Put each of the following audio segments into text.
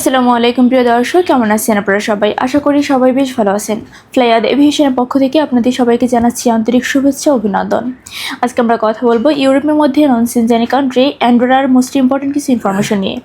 আসসালামু আলাইকুম প্রিয় দর্শক, কেমন আছেন আপনারা সবাই? আশা করি সবাই বেশ ভালো আছেন। ফ্লাইয়াদ এভিয়েশনের পক্ষ থেকে আপনাদের সবাইকে জানাচ্ছি আন্তরিক শুভেচ্ছা ও অভিনন্দন। আজকে আমরা কথা বলবো ইউরোপের মধ্যে নন সেনজেনি কান্ট্রি অ্যান্ডোরার মোস্ট ইম্পর্টেন্ট কিছু ইনফরমেশন নিয়ে।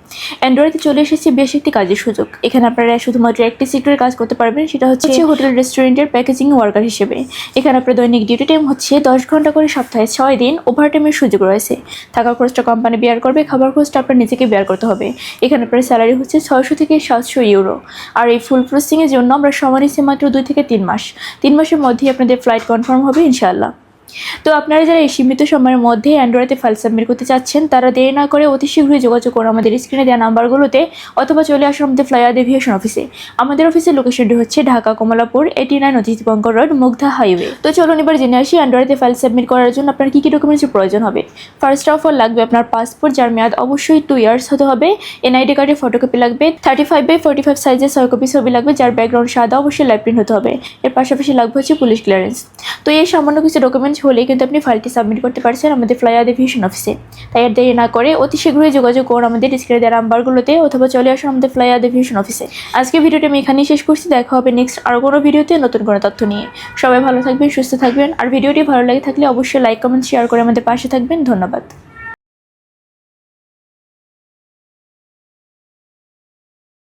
অ্যান্ডোরাতে চলে এসেছে বেশ একটি কাজের সুযোগ। এখানে আপনারা শুধুমাত্র একটি সেক্টরে কাজ করতে পারবেন, সেটা হচ্ছে হোটেল রেস্টুরেন্টের প্যাকেজিং ওয়ার্কার হিসেবে। এখানে আপনার দৈনিক ডিউটি টাইম হচ্ছে 10 ঘন্টা করে, সপ্তাহে 6 দিন ওভারটাইমের সুযোগ রয়েছে। থাকার খরচটা কোম্পানি বেয়ার করবে, খাবার খরচটা আপনার নিজেকে বেয়ার করতে হবে। এখানে আপনার স্যালারি হচ্ছে 600 থেকে 700 ইউরো। আর এই ফুল প্রসেসিংয়ের জন্য আমরা সময় নিচ্ছি মাত্র 2 থেকে 3 মাস। 3 মাসের মধ্যেই আপনাদের ফ্লাইট কনফার্ম হবে ইনশাআল্লাহ। তো আপনারা যারা এই সীমিত সময়ের মধ্যে অ্যান্ড্রয়েডে ফাইল সাবমিট করতে চাচ্ছেন, তারা দেরি না করে অতি শীঘ্রই যোগাযোগ করুন আমাদের স্ক্রিনে দেওয়া নাম্বারগুলোতে, অথবা চলে আসুন আমাদের ফ্লাইয়াদ এভিয়েশন অফিসে। আমাদের অফিসের লোকেশনটি হচ্ছে ঢাকা কমলাপুর 89 অতীত বঙ্গ রোড, মুগধা হাইওয়ে। তো চলুন এবার জেনে আসি অ্যান্ড্রয়েডে ফাইল সাবমিট করার জন্য আপনার কী কী ডকুমেন্টসের প্রয়োজন হবে। ফার্স্ট অফ অল লাগবে আপনার পাসপোর্ট, যার মেয়াদ অবশ্যই 2 ইয়ার্স হতে হবে। এনআইডি কার্ডের ফটোকপি লাগবে। 35x45 সাইজের 6 কপি ছবি লাগবে, যার ব্যাকগ্রাউন্ড সাদা, অবশ্যই লাইভ প্রিন্ট হতে হবে। এর পাশাপাশি লাগবে হচ্ছে পুলিশ ক্লিয়ারেন্স। তো এই সামান্য কিছু ডকুমেন্টস হলেই কিন্তু আপনি ফাইলটি সাবমিট করতে পারছেন আমাদের ফ্লাইয়াদ এভিয়েশন অফিসে। তাই আর দেরি না করে অতি শীঘ্রই যোগাযোগ করুন আমাদের স্ক্রিনে দেওয়া নাম্বারগুলোতে, অথবা চলে আসুন আমাদের ফ্লাইয়াদ এভিয়েশন অফিসে। আজকে ভিডিওটি আমি এখানেই শেষ করছি। দেখা হবে নেক্সট আর কোনো ভিডিওতে নতুন কোনো তথ্য নিয়ে। সবাই ভালো থাকবেন, সুস্থ থাকবেন। আর ভিডিওটি ভালো লাগে থাকলে অবশ্যই লাইক, কমেন্ট, শেয়ার করে আমাদের পাশে থাকবেন। ধন্যবাদ।